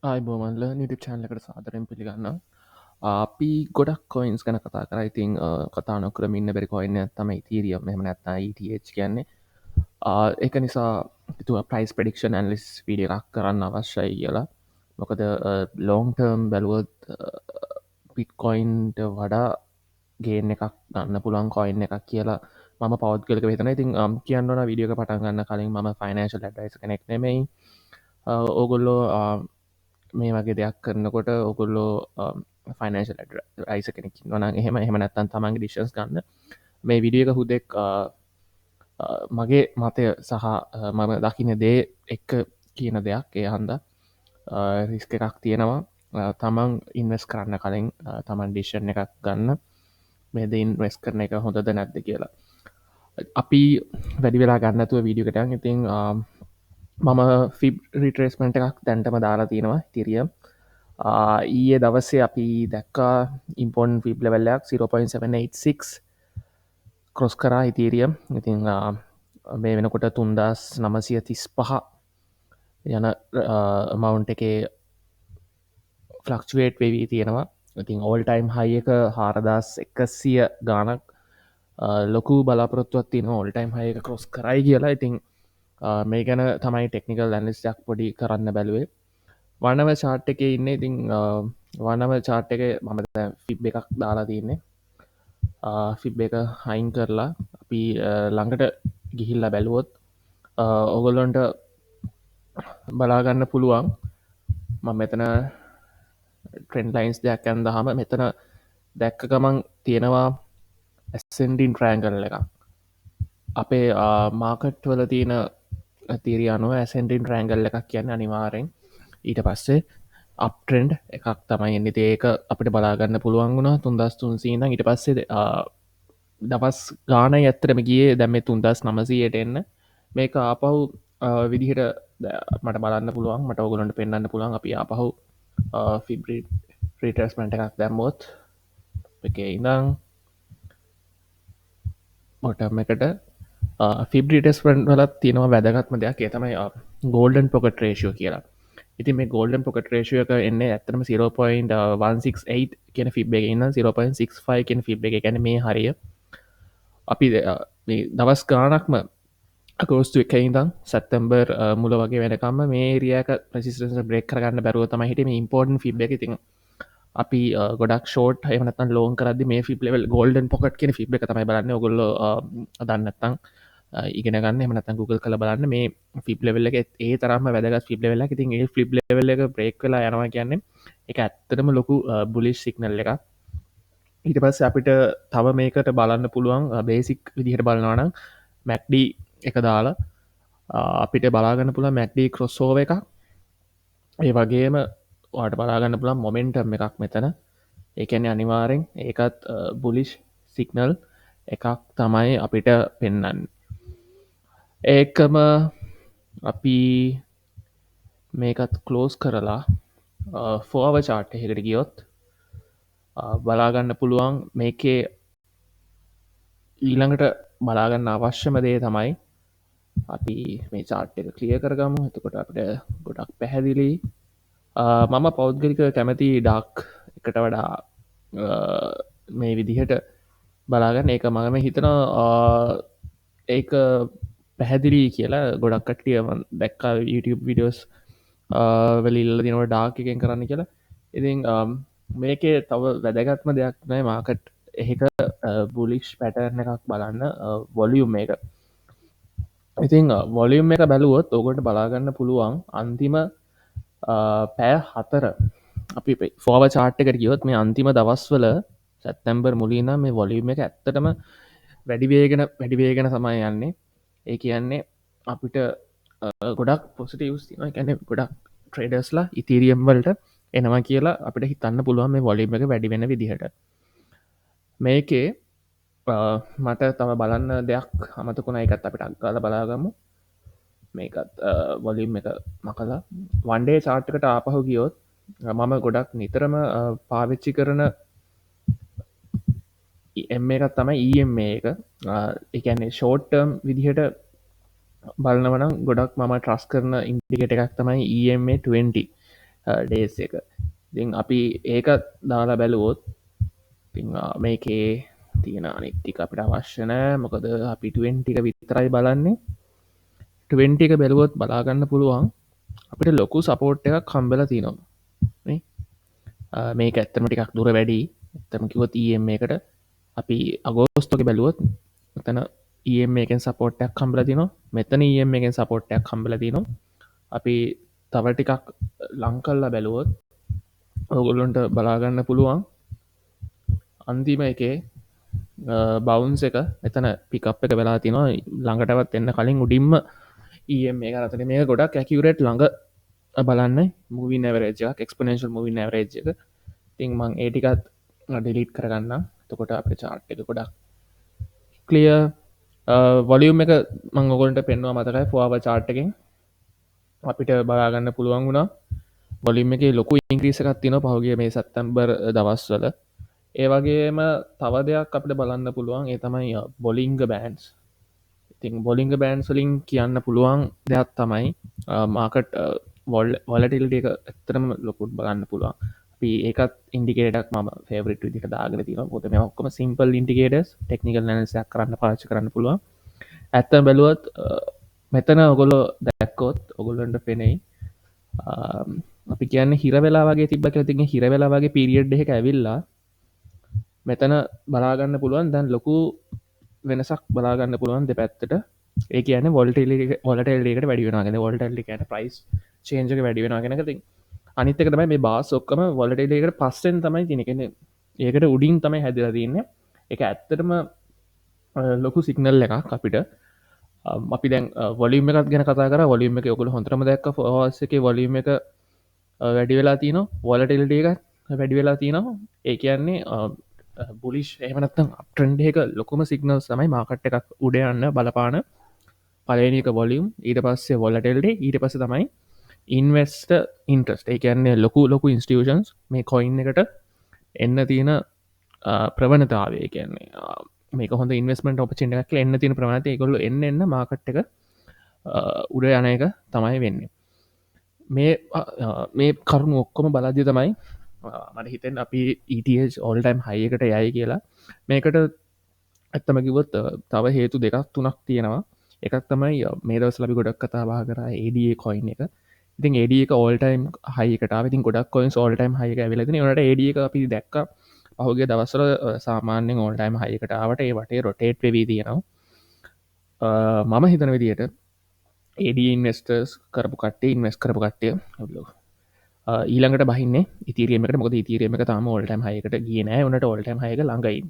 ආයිබෝමන්ල නිටි චාන්ලකට සාදරෙන් පිළිගන්න අපි ගොඩක් කොයින්ස් කන කතා කර ඉතින් කතා නොකරම ඉන්න බැරි කොයින්න තම තීරියම් මෙම නැත්තා ETH කියන්නේ ඒක නිසා තුව ප්‍රයිස් පඩික්ෂන් ඇන්ලිස් විඩිය එකක් කරන්න අවශ්‍යයි කියලා මොකද ලෝන්ටර්ම් බැලුවොත් පිට්කොයින්ට වඩා ගේන එකක් ගන්න පුළුවන් කොයින්න එකක් කියලා ම පෞද්ගලක වෙතන ඉතින් කියන්නන විඩියක පටන්ගන්න කලින් ම ෆයිනන්ශල් ඩයිස් කෙනෙක් නෙමයි ඕගොල්ලෝ මේ වගේ දෙයක් කරනකොට ඔගොල්ලෝ ෆයිනන්ශල් අයිස කෙනෙක් වන එහෙම එහෙමනැත්තන් තමන්ගේ ඩිශස් ගන්න මේ විඩියක හුදෙක් මගේ මතය සහ මම දකින දේ එක්ක කියන දෙයක් ඒ හන්ද රිස්ක එකක් තියෙනවා තමන් ඉන්වස් කරන්න කලින් තමන් ඩිෂන් එකක් ගන්න මේද ඉන්වස් කරන එක හොඳද නැද්ද කියලා අපි වැඩි වෙලා ගන්නතුව වීඩියකටන් ඉතින් මම ෆිබ් රිට්‍රේස්මෙන්ට් එකක් දැන්ටම දාලා තියෙනවා තිරියම් ඊයේ දවස්සේ අපි දැක්කා ඉම්පොන් ෆිබ් ලෙවල්ලයක් 0.786 කොස් කරා ඉතීරියම් ඉතිං මේ වෙනකොට තුන්දස් 935 යන මවුන්් එකේ ෆලක්චුවේට් වෙවී තියෙනවා ඉතින් ඕල් ටයිම් හයි එක 4100 ගානක් ලොකු බලාපොරොත්තුවත් තින ඕල් ටයිම් හයක කොස් කරයි කියලා ඉතිං මේ ගැන තමයි ටෙක්නිකල් ඇනිස්යක් පොඩි කරන්න බැලුවේ වනව චාට් එක ඉන්න ඉතිං වනව චාට් එක මම ෆිබ් එකක් දාලා තියන්නේ ෆිබ් එක හයින් කරලා අපි ළඟට ගිහිල්ල බැලුවොත් ඔගොල්ලොන්ට බලාගන්න පුළුවන් මම මෙතන ට්‍රෙන්ඩ් ලයින්ස් දෙයක් ඇන්ද හම මෙතන දැක්ක ගමන් තියෙනවා ඇසෙන්ඩින් ට්‍රෑන්ගල් එක අපේ මාකට් වල තියෙන තිරියනුව ඇසෙන්ඩින් ට්‍රෑන්ගල් එකක් කියන්න අනිවාරෙන් ඊට පස්සේ අප්ට්‍රෙන්ඩ් එකක් තමයි එන්නි ඒක අපිට බලාගන්න පුළුවන් වුණ තුන්දස් තුන්සීන ඊට පස්සේ දවස් ගාන ඇත්තරම ගිය දැම තුන්දස් නමසයට එන්න මේක ආපහු විදිහට මට බලන්න පුළුවන් මට ඔගුලන්ට පෙන්න්න පුළුවන් අපි ආපහු ෆිබ්‍රි ්‍රීටස්මට එකක් දැම්මෝත් එක ඉඳං මොටම එකට ෆිබ්‍රිටස්පන් වලත් තියෙනවා වැදගත්ම දෙයක් ඒ තමයි ගෝල්ඩන් පොකට රේෂෝ කියලා ඉති මේ ගෝල්ඩන් පොකට රේෂය එක එන්න ඇත්තම 0.168 කියන ෆිබ් එක ඉන්න 0.65 කියෙන ෆිබ් එක ගැන මේ හරිය අපි දවස් ගානක්ම අකෝස්තු එකයිදම් සැත්තම්බර් මුල වගේ වෙනකම මේ රියක ප්‍රසිස්ටන්ස බ්‍රේක් කරගන්න බැරුවතම හිටම ඉම්පෝර්ටන් ෆිබ් එක ති අපි ගොඩක් ෂෝට් හමනතන් ලෝන් කරද මේ ෆිබ් ලෙවල් ගෝල්ඩන් පොකට් කියන ෆිබ් එක තමයි බලන්න ඔගොල්ල දන්නත්තං ඉගෙන ගන්න එමනත Google කළ බලන්න මේ ෆිබ් ලෙවල්ල එක ඒ තරම වැදගත් ෆිබ් ලෙවල්ල ඉතින් ඒ ෆිබ් ලෙවල්ල එක බ්‍රේක් වෙලා යනවා කියන්නේ එක ඇත්තටම ලොකු බුලිස් සිගනල් එක ඊට පස්ස අපිට තව මේකට බලන්න පුළුවන් බේසික් විදිහට බලනවානම් මැක්ඩි එක දාලා අපිට බලාගන්න පුළ මැක්ඩි ක්‍රොස්සෝව එක ඒ වගේම වාට බලාගන්න පුළන් මොමෙන්ටම් එකක් මෙතන ඒකැන අනිවාරෙන් ඒකත් බුලිෂ් සිගනල් එකක් තමයි අපිට පෙන්නන්න ඒකම අපි මේකත් කලෝස් කරලා ෆෝව චාට් එකට ගියොත් බලාගන්න පුළුවන් මේකේ ඊළඟට බලාගන්න අවශ්‍යම දේ තමයි අපි මේ චාට් එක ක්ලිය කරගමු එතකොට අපට ගොඩක් පැහැදිලි මම පෞද්ගලික කැමති ඩක් එකට වඩා මේ විදිහට බලාගන්න ඒක මගම හිතන ඒක පැහැදිලි කියලා ගොඩක් කට්ටිය දැක්කා YouTube විඩියෝස් වෙලිල්ල දිනව ඩාක් එකෙන් කරන්න කියලා ඉතින් මේකේ තව වැදගත්ම දෙයක් නෑ මාකට් ඒක බුලිෂ් පැටර්න එකක් බලන්න වොලියුම් එක ඉතිං වොලියම් එක බැලුවොත් ඕකට බලාගන්න පුළුවන් අන්තිම පෑ 4 අපි ෆෝව චාට්කට ගියොත් මේ අන්තිම දවස්වල සැත්තැම්බර් මුලින මේ වොලියම් එක ඇත්තටම වැඩිවේගෙන තමයි යන්නේ ඒ කියන්නේ අපිට ගොඩක් පොසිටවස් තින ගැන ගොඩක් ට්‍රේඩස්ලා ඉතිරියම් වලට එනවා කියලා අපිට හිතන්න පුළුවන් මේ වොලියම් එක වැඩි වෙන විදිහට මේකේ මට තම බලන්න දෙයක් අමතකුණ එකත් අපිට අක්කාල බලාගමු මේකත් වොලිම් එක මකලා වන්ඩේ චාට්කට ආපහු ගියොත් මම ගොඩක් නිතරම පාවිච්චි කරන එම එකත් තමයි EM එක එකන්නේ ෂෝට්ටර්ම් විදිහට බලනවනම් ගොඩක් මම ට්‍රස් කරන ඉන්ටිකට එකක් තමයි EMA 20 ඩේස් එක. ඉතින් අපි ඒක දාලා බැලුවොත් මේකේ තියෙන අනිත්තික අපිට අවශ්‍යනෑ මොකද අපි 20ක විතරයි බලන්නේ 20 එක බැලුවොත් බලාගන්න පුළුවන් අපිට ලොකු සපෝට් එකක් කම්බල තියනවා මේක ඇත්තම ටිකක් දුර වැඩි එත්තමකිවොත් EM එකට අපි අගෝස්තෝක බැලුවොත් මෙතන EM එකෙන් සපෝට්ටයක් කම්බල තිනවා මෙතන EM එකෙන් සපෝට්ටයක් කම්බල තිනවා අපි තව ටිකක් ලංකල්ලා බැලුවොත් ඔගොල්ලොන්ට බලාගන්න පුළුවන් අන්තිම එකේ බවන්ස එක එතන පිකප් එක වෙලා තිනවා ළඟටවත් එන්න කලින් උඩින්ම EM එක අතන මේ ගොඩක් ඇකිවරේට් ළඟ බලන්න මුවි නැවරේජක් එක්ස්පනේශල් මුවි නැවරේජ් එක තිං මං ඒටිකත් ඩිලිට් කරගන්න තකොට අප චාට් එක ගොඩක් කලිය වොලියම් එක මංගොගොලට පෙන්වා මතකයි ෆවාව චාට්ටකින් අපිට බලාගන්න පුළුවන් වුණා බොලිම් එක ලොකු ඉංග්‍රීසකත් තින පහුගේ මේ සත්තම්බර් දවස්වල ඒවගේම තව දෙයක් අපට බලන්න පුළුවන් ඒ තමයි බොලිංග බෑන්ස් ඉතින් බොලිංග බෑන්ස්වලින් කියන්න පුළුවන් දෙයක් තමයි මාකට් වොලටිල්ට එක ඇත්තරම ලොකුත් බලන්න පුළුවන් අපි ඒකත් ඉන්ඩිකේටක් ම ෆේවරට විදිට දාගෙන තින පොත මේ ඔක්කම සිම්පල් ඉන්ටිකේටස් ටෙක්නිකල් නැසයක් කරන්න පාච කරන්න පුළුවන් ඇත්ත බැලුවත් මෙතන ඔගොලො දැක්කෝත් ඔගොල්ලන්ට පෙනෙයි අපි කියන්න හිරවෙලා වගේ තිබ තිගේ හිරවෙලා වගේ පිරිියඩ් එක ඇවිල්ලා මෙතන බලාගන්න පුළුවන් දැන් ලොකු වෙනසක් බලාගන්න පුළුවන් දෙ පැත්තට ඒ කියන වොල්ටකට වැඩිවෙනගෙන වොල්ටල්ලි කියන ප්‍රයිස් චේන්ජක වැඩිවෙනගෙනක ති අනිතක තමයි මේ බාස් ඔක්කම වොලටේකට පස්සෙන් තමයි තිනකෙන ඒකට උඩින් තමයි හැදිල තින්න එක ඇත්තටම ලොකු සිගනල් එකක් අපිට අපි දැන් වොලිම එකත් ගැන කතා කර වොලිම එක ඔකුල හොඳරම දැක් වාසක වොලිම එක වැඩි වෙලා තියන වොලටෙල්ට එක වැඩි වෙලා තියෙනවා ඒ කියන්නේ බුලිෂ් එහමනත්තම් අපට්‍රන්ඩ් එක ලොකුම සිගනල් සමයි මාකට් එකක් උඩ යන්න බලපාන පලනික වොලියම් ඊට පස්සේ වොලටෙල්ඩ ඊට පස තමයි ඉන්වස්ට ඉන්ට්‍රස්ට ඒ කියන්නේ ලොකු ඉන්ස්ටියෂන්ස් මේ කොයින් එකට එන්න තියෙන ප්‍රවණතාවය කියන්නේ මේ හොඳ ඉන්වස්මට ඔපචිට එකක් එන්න තින ප්‍රවණත කොල්ල එන්න මාකට් එක උඩ යන එක තමයි වෙන්නේ මේ කරුණු ඔක්කොම බලද්‍ය තමයි මට හිතෙන් අපි ETH ඕල්ටයිම් හයකට යයි කියලා මේකට ඇත්තම කිවොත් තව හේතු දෙකක් තුනක් තියෙනවා එකක් තමයි මේ දවස් ලබි ගොඩක් කතා බා කර ADA කොයින් එක ඉතින් AD එක ඕල්ටයිම් හයිකට ඉතින් ගොඩක් කොයින් ඕල්ටයිම් හයක වෙලති නට AD එක අපි දැක්ක පහුගේ දවසර සාමාන්‍යෙන් ඕල්ටයිම් හයකටාවට ඒ වටේ රොටේට් වෙවී තියෙනවා මම හිතන විදියට AD ඉන්වස්ටර්ස් කරපු කට්ටේ ඉන්වස් කරපු කට්ටය ඊළඟට බහින්න ඉතිරීමට මොක ඉතිරීම තම ෝල්ටම් හයකට කියනෑ වනට ෝල්ටම් හයක ළඟයි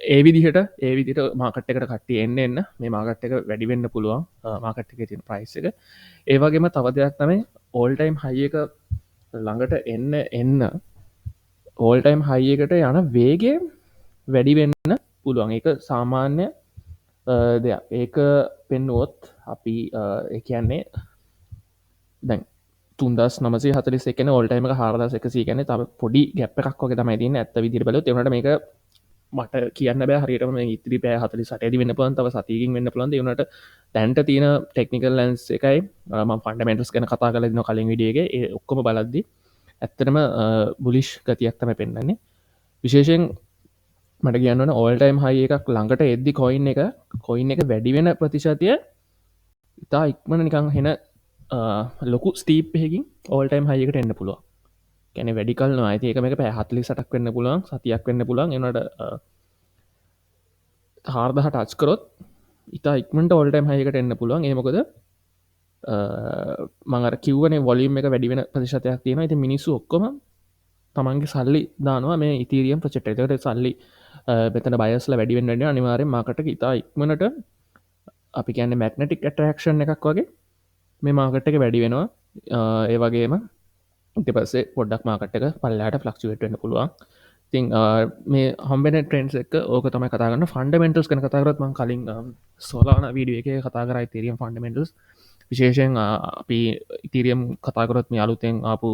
ඒවිදිහට ඒවිදිට මාකට්කට කට්ටිය එන්න මේ මාකට් එක වැඩිවෙන්න පුළුවන් මාකට්ක තින ප්‍රයිස් එක ඒවගේම තව දෙයක් තමයි ඕල්ටයිම් හයක ළඟට එන්න ඕල්ටයිම් හයියකට යන වේගේ වැඩිවෙන්න පුළුවන් එක සාමාන්‍ය දෙයක් ඒක පෙන්නුවොත් අපි එකන්නේ දැන් තුන්දස් නමසේ හතලි එකන ඔල්ටයිම හරදස එකසි ගැන ත පොඩි ගැප් එකක් වගේ තමයි තින ඇත්ත විදිර බල තවට මේක මට කියන්න බෑ හරිටම ඉතිරි පෑ හතලි සටඩි වෙන්න පුලන් තව සතිකින් වෙන්න පුලන්ද වනට තැන්ට තියන ටෙක්නිකල් ලන්ස් එකයි ම ෆන්ඩමෙන්ටස් ගැන කතා කල දින කලින් විඩියගේ ඔක්කොම බලද්දි ඇත්තනම බුලිෂ් ගතියක්තම පෙන්න්නන්නේ විශේෂෙන් මට කියන්න ඕල්ටයිම් හය එකක් ළඟට එද්දි කොයින් එක වැඩිවෙන ප්‍රතිශතිය ඉතා ඉක්මන නිකං හෙන ලොකු ස්ටීප්හකින් ඕල්ටයිම් හයකට එන්න පුළුව කැන වැඩිකල් අයිති එක මේ පැහත්ලි සටක් වෙන්න පුළුවන් සතියක් වෙන්න පුළන් එනට හාර්දහ ටච්කරොත් ඉතා ඉක්මට ඔල්ටයිම් හයකට එන්න පුළුවන් ඒමකොද මඟර කිවන වොලියම් එක වැඩිවෙන ප්‍රතිශතයක් තියෙන ඇති මිනිස්සු ඔක්කොම තමන්ගේ සල්ලි දානවා මේ ඉතිරියම් ප්‍රචෙට්ට සල්ලි බෙතන බයස්ල වැඩිවෙන් වැඩ අනිවාරෙන් මාකට ඉතා ඉක්මනට අපි කියන්න මැක්නටික් ඇටරක්ෂන් එකක් වගේ මේ මාකට් එක වැඩි වෙනවා ඒ වගේම ඉති පස්සේ පොඩ්ඩක් මාකට් එක පල්ලාට ෆලක්ෂුවේට වෙන්න පුළුවන් තින් මේ හම්බෙන ට්‍රෙන්න්ස් එක ඕක තමයි කතාගන්න ෆන්ඩමෙන්ටල්ස් කන කතාරත්ම කලින් සෝලාන වීඩිය එක කතාකරයි තේරියම් ෆන්ඩමෙන්ටල්ස් විශේෂයෙන් අපි ඉතිරියම් කතාකරත් මේ අලුතෙන් ආපු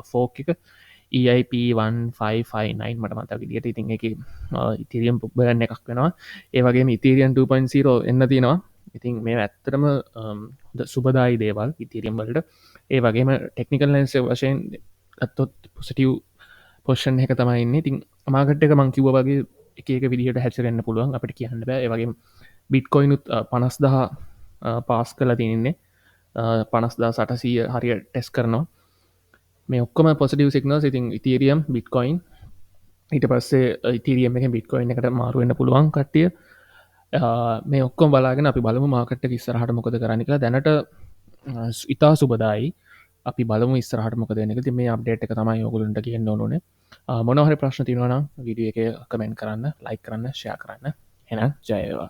ෆෝක් එක EIP1559 මට මත විදිට ඉතින් එක ඉතිරියම් පුබ්බගන්න එකක් වෙනවා ඒවගේ ඉතිරියන් 2.0 එන්න තියෙනවා ඉතින් මේ ඇත්තරම හොඳ සුබදායි දේවල් ඉතිරියම් වලට ඒ වගේම ටෙක්නිකල් ලන්ස වශයෙන් ඇත්තොත් පොසිටව් පොෂන් එක තමයින්න ඉතින් මාගට් එක මංකිව වගේ එක විදිහට හැචරෙන්න්න පුළුවන් අපට කියන්න බෑ වගේ බිට්කොයිනුත් 50,000 පාස් කල තියන්නේ 50,000 සටසීය හරිය ටෙස් කරනවා මේ ඔක්කොම පොසිටව සිගනල් ඉතින් ඉතරියම් බිට්කොයින් ඊට පස්සේ ඉතිරියම එක බිට්කොයින් එකට මාරුවන්න පුළුවන් කට්ටිය මේ ඔක්කොම බලාගෙන අපි බලමු මාකට්ට ඉස්සරහට මොකද කරනික දැනට ඉතා සුබදායි අපි බලමු ඉස්සරහට මොකද දෙනෙක ති මේ අප්ඩේට් එක තමයි යොගුලන්ට කියන්න ඕනේ මොනහරි ප්‍රශ්න තිවනම් විඩිය එක කමෙන්ට් කරන්න ලයි කරන්න ෂයා කරන්න එනම් ජයවා